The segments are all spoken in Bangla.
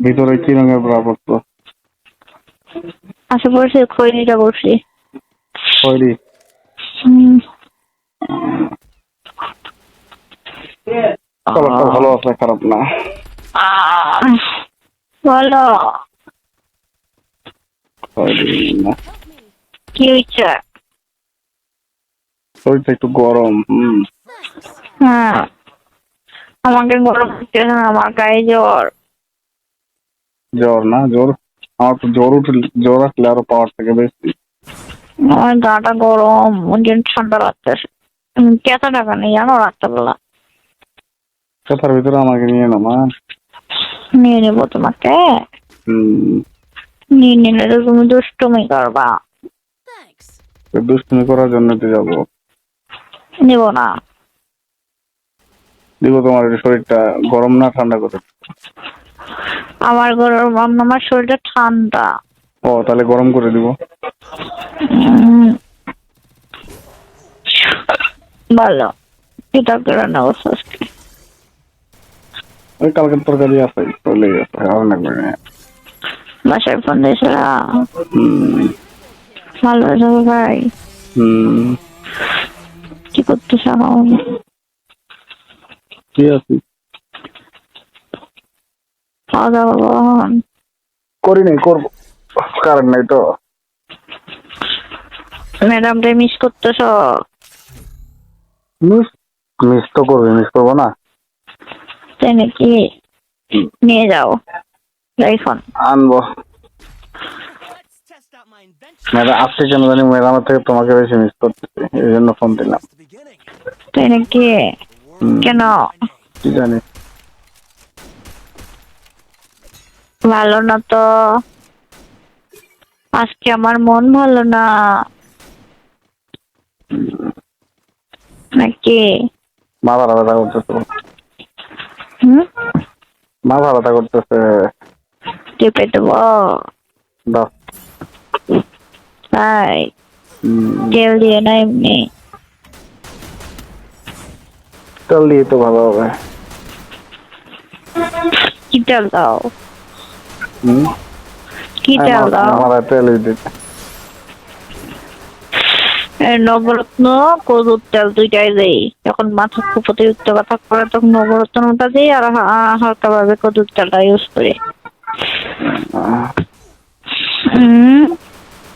ভিতরে কি রঙের ব্রা পরতো? আশা করছি খৈনিটা করছি। খয়েরি। কালারটা ভালো আছে, খারাপ না। বলো খয়েরি না, কি হয়েছে? শরীরটা একটু গরম। হ্যাঁ, আমাকে গরম হচ্ছে না, আমার গায়ে জ্বর। জ্বর না, জ্বর আমার তো জ্বর আসলে আরো পাওয়ার থেকে বেশি। আমার গাটা গরম, ওই জন্য ঠান্ডা লাগতেছে। কেতা টাকা নেই জানো রাত্রেবেলা। কথার ভিতরে আমাকে নিয়ে না মা। নিয়ে নেবো তোমাকে। হম। নিয়ে নিলে তো তুমি দুষ্টুমি করবা। দুষ্টুমি করার জন্য তো যাবো। নেব না। দিব তোমার শরীরটা গরম না ঠান্ডা করে? আমার গরম, আমার শরীরটা ঠান্ডা। ও তাহলে গরম করে দিব। ভালো, এটা করে নেবো আজকে। ওই কালকের তরকারি আছে, চলে গেছে, আর লাগবে না। বাসায় ফোন দিয়েছিলাম। ভালো আছো ভাই? কি করতেছ এখন? কি আছি, খাওয়া দাওয়া করি নাই, করবো। কারেন্ট নাই তো। ম্যাডামটা মিস করতেছ? মিস তো করবে, মিস করবো না। তাই নাকি? নিয়ে যাও আইফোন। আনবো। ম্যাডাম আজকে কেন জানি ম্যাডামের থেকে তোমাকে বেশি মিস করতেছি, এই জন্য ফোন দিলাম। তাই নাকি? কেন? কি জানি। ভালো না তো, আজকে আমার মন ভালো না নাকি? মাথা ব্যথা করতেছে। মাথা ব্যথা করতেছে। টিপে দেবো? বাস। তাই তেল দিয়ে না এমনি? তেল দিয়ে তো ভালো হবে। কি তেল দাও? কি তেল দাও? আমার তেল দিতে নবরত্ন কদুর তেল দুইটাই দেই। যখন মাথা খুব অতিরিক্ত ব্যথা করে তখন নবরত্নটা দিই, আর হালকা ভাবে কদুর তেলটা ইউজ করি।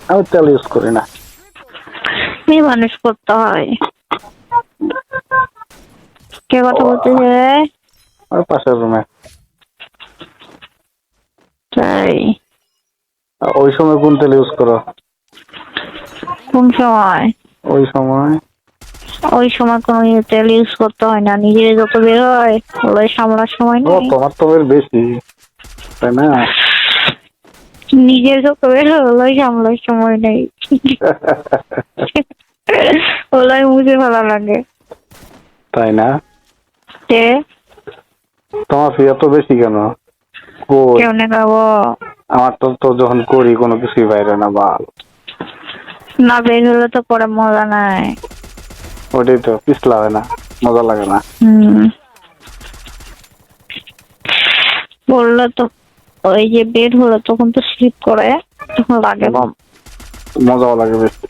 আমি তেল ইউজ করি না। মেয়ে মানুষ করতে হয়। কে কথা বলতেছে? ওই পাশের রুমে। তাই? ওই সময় কোন তেল ইউজ করো? কোন সময়? ওই সময় কোনো তেল ইউজ করতে হয় না, নিজের যত বের হয় ওই সামলার সময় নেই। তোমার তো বের বেশি, তাই না? নিজের যত বের হয় ওই সামলার সময় নেই। ওলাই মুছে ভালো লাগে, তাই না? তে তোমার ফি এত বেশি কেন? কেমনে খাবো? আমার তো যখন করি কোনো কিছুই বাইরে না, বাল না বের হলে তো পরে মজা নাই। ওটাই তো, পিছলা হয় না, মজা লাগে না। বললে তো ওই যে বের হলো তখন তো স্লিপ করে, তখন লাগে কম, মজাও লাগে বেশি।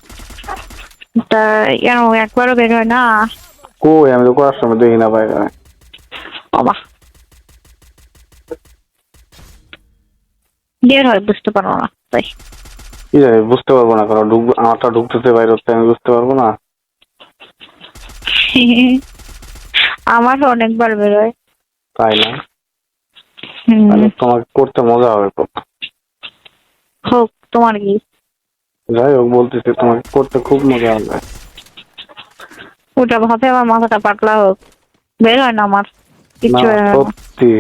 তা কেন একবারও বের হয় না? কই আমি তো করার সময় দেখি না বাইরে। বাবা বের হয়, বুঝতে পারো না তাই। কি জানি, বুঝতে পারবো না, কারণ আমারটা ঢুকতেছে বাইরে হচ্ছে, আমি বুঝতে পারবো না। আমার অনেকবার বের হয়। তাই না? তোমাকে করতে মজা হবে খুব। হোক, তোমার কি? যাই হোক, বলতেছি তোমাকে করতে খুব মজা হবে। ওটা ভাবে আমার মাথাটা পাতলা হোক, বের হয় না আমার কিচ্ছু। সত্যি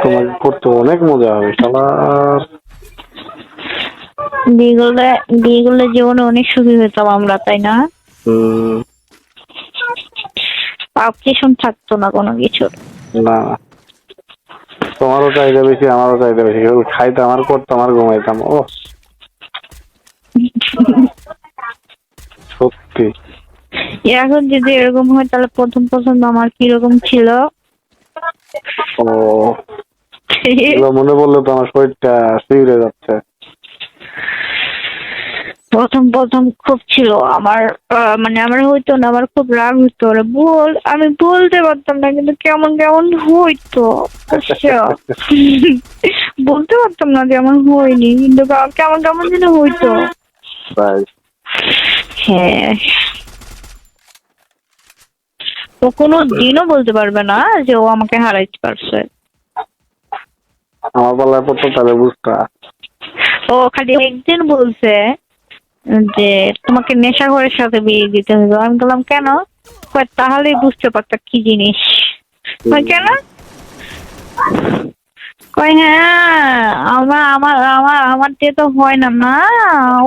তোমাকে করতে অনেক মজা হবে শালার। বিয়ে করলে জীবনে অনেক সুখী হতাম আমরা, তাই না? পাপকেশন থাকতো না কোনো কিছুর। না, তোমারও চাহিদা বেশি, আমারও চাহিদা বেশি। খাইতাম আর করতাম আর ঘুমাইতাম। ও সত্যি। এখন যদি এরকম হয় তাহলে প্রথম পছন্দ আমার কিরকম ছিল? ও এগুলো মনে পড়লে তো আমার শরীরটা শিউরে যাচ্ছে। প্রথম প্রথম খুব ছিল আমার, মানে আমার হইতো না, আমার খুব রাগ হইতো, ওরা আমি বলতে পারতাম না, কিন্তু কেমন কেমন হইতো। আচ্ছা। বলতে পারতাম না যে আমার হয়নি, কিন্তু কেমন কেমন যেন হইতো। তাই হ্যাঁ, ও কোনো দিনও বলতে পারবে না যে ও আমাকে হারাইতে পারছে। আমার পাল্লায় পড়তো তাহলে বুঝতা। ও খালি একদিন বলছে যে তোমাকে নেশাখোরের সাথে বিয়ে দিতে হবে। আমি বললাম কেন? কয় তাহলেই বুঝতে পারতা কি জিনিস। কয় কেন? কয় হ্যাঁ, আমার আমার আমার আমার দিয়ে তো হয় না। না,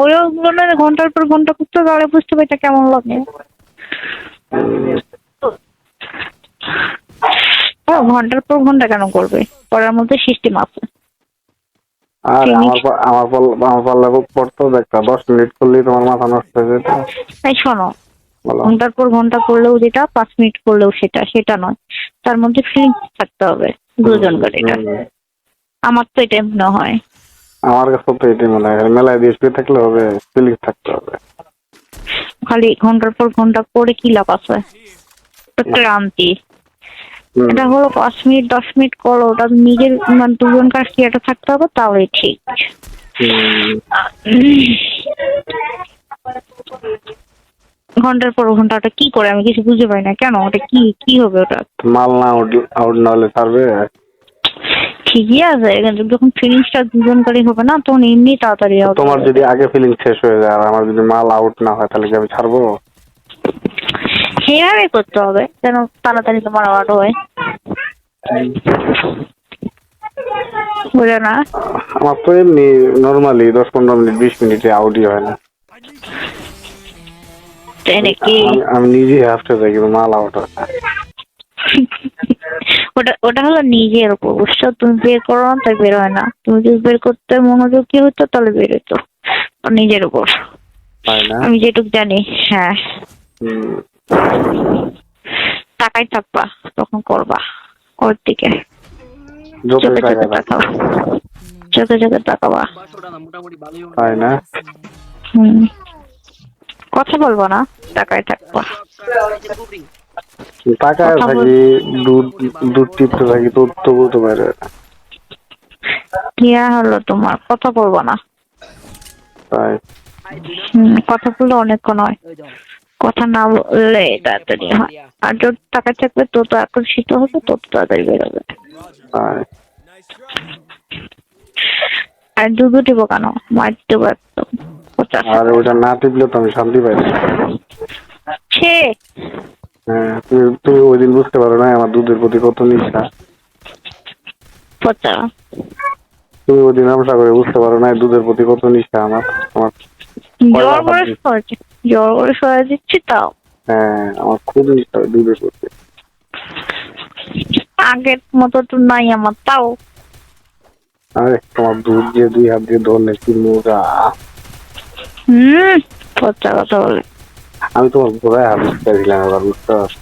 ওগুলো না ঘন্টার পর ঘন্টা করতে, তাহলে বুঝতে পারতা কেমন লাগে। ঘন্টার পর ঘন্টা কেন করবে? করার মধ্যে সিস্টেম আছে। আর আমার পাল্লায় পড়তো দেখতা 10 মিনিট করলেই তোমার মাথা নষ্ট হয়ে যেত। তাই শোনো, বলো। ঘন্টার পর ঘন্টা করলেও যেটা, 5 মিনিট করলেও সেটা, সেটা নয়। তার মধ্যে ফিলিংস থাকতে হবে দুজন করে। এটা আমার তো এটাই মনে হয়। আমার কাছে তো এটাই মনে হয়, মেলায় দিয়ে শুয়ে থাকলে হবে, ফিলিংস থাকতে হবে। খালি ঘন্টার পর ঘন্টা করে কি লাভ আছে? ক্লান্তি। এটা হলো 5 মিনিট 10 মিনিট করো, ওটা নিজের মানে দুজন কার ক্রিয়াটা থাকতে হবে, তাহলে ঠিক। ঘন্টার পর ঘন্টা ওটা কি করে আমি কিছু বুঝতে পারি না। কেন ওটা কি কি হবে? ওটা মাল না আউট না হলে ছাড়বে। ঠিকই আছে, কিন্তু যখন ফিলিংসটা দুজন করে হবে না, তখন এমনি তাড়াতাড়ি হবে। তোমার যদি আগে ফিলিং শেষ হয়ে যায় আর আমার যদি মাল আউট না হয়, তাহলে কি আমি ছাড়বো? সেভাবে করতে হবে যেন তাড়াতাড়ি তোমার আউট হয়। বুঝো না? আমার তো এমনি নর্মালি 10-15 মিনিট 20 মিনিটে আউটই হয় না। তাই নাকি? আমি নিজেই হাফতে যাই, কিন্তু মাল আউট হয় না। ওটা ওটা হলো নিজের উপর, বুঝছো? তুমি বের করো না তাই বের হয় না। তুমি যদি বের করতে মনোযোগী হতো তাহলে বের হতো। নিজের উপর, তাই না? আমি যেটুক জানি। হ্যাঁ, তাকাই থাকবা, তখন করবা ওর দিকে। চোখে চোখে তাকাও, চোখে চোখে তাকাবা। তাই না? কথা বলবো না, তাকাই থাকবা। তাকায় থাকি, দুধ টিপতে থাকি, তো তবু তো বাইরে হয় না। কি হলো তোমার? কথা বলবো না? তাই কথা বললে অনেকক্ষণ হয়, কথা না বললে তাড়াতাড়ি হয়। আর যত টাকা থাকবে তত আকর্ষিত হবে, তত তাড়াতাড়ি বেরোবে। তাই আর দুধ টিপো কেন? মার দেবো একদম। আর ওটা না টিপলে তো আমি শান্তি পাই না। হ্যাঁ, তুমি ওই দিন বুঝতে পারো না আমার দুধের প্রতি কত নিষ্ঠা। পচা। তুমি ওই দিন আমসা করে বুঝতে পারো না দুধের প্রতি কত নিষ্ঠা আমার। জোর করে সরাই দিচ্ছি তাও। হ্যাঁ, আমার খুব নিষ্ঠা দুধের প্রতি। আগের মতো তো নাই আমার, তাও। আরে তোমার দুধ দিয়ে 2 হাত দিয়ে ধরলে কি মজা। পচা কথা বলে। আমি তোমার বোধায় হাত দিতে চাইছিলাম এবার, বুঝতে পারছো?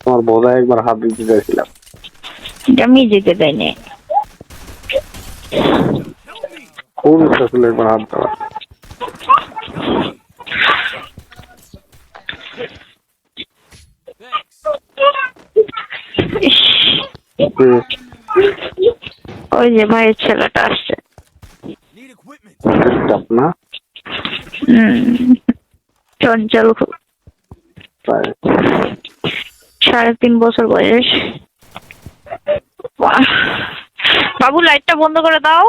তোমার বোধায় একবার হাত দিতে চাইছিলাম। আমি যেতে দেয়নি। খুব ইচ্ছা ছিল একবার হাত দেওয়া। ওই যে ভাইয়ের ছেলেটা আসছে না, চঞ্চল খুব। 3.5 বছর বয়স। বাবু লাইটটা বন্ধ করে দাও।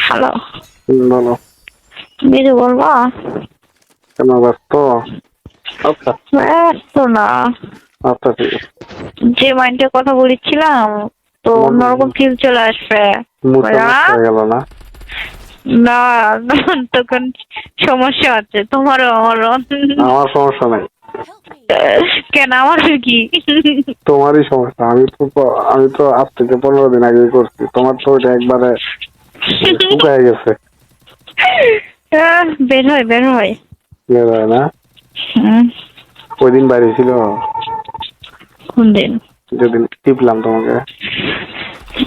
হ্যালো, বলো। কিছু বলবা? কেন ব্যস্ত? আচ্ছা ব্যস্ত না, আচ্ছা ঠিক আছে। যে মাইন্ডের কথা বলেছিলাম তো অন্যরকম ফিল চলে আসবে। গেল না না, তখন সমস্যা আছে তোমারও আমারও। আমার সমস্যা নাই। কেন, আমার কি? তোমারই সমস্যা। আমি তো আজ থেকে 15 দিন আগে করছি, তোমার তো ওইটা একবারে শুকায় গেছে। বের হয় বের হয় না। ওই দিন বাইরে ছিল। কোন দিন? যেদিন টিপলাম তোমাকে,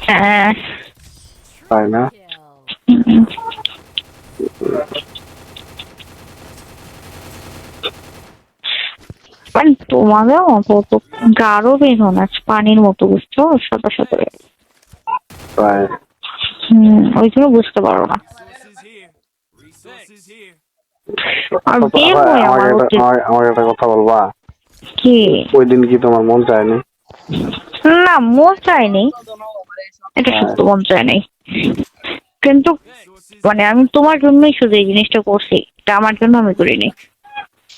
হ্যাঁ। তাই না? হুম। মানে তোমাকে মতো তো গাঢ় বের না, পানির মতো, বুঝছো, সাদা সাদা। তাই ওই জন্য বুঝতে পারো না। আর বের আচ্ছা, হয় আমার আমাকে উচিত। আমাকে একটা কথা বলবা? কি? ওই দিন কি তোমার মন চায়নি? না, মন চায়নি, এটা সত্য, মন চায়নি। কিন্তু মানে আমি তোমার জন্যই শুধু এই জিনিসটা করছি, এটা আমার জন্য আমি করিনি।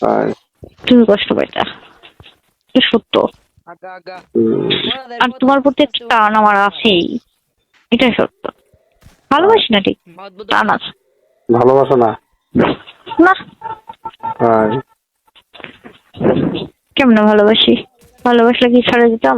তাই? তুমি কষ্ট পাইতা, এটা সত্য। আর তোমার প্রতি একটা টান আমার আছেই, এটা সত্য। ভালোবাসি না ঠিক, টান আছে। ভালোবাসো না? না। তাই? কেমনে ভালোবাসি? ভালোবাসলে কি ছাড়া দিতাম?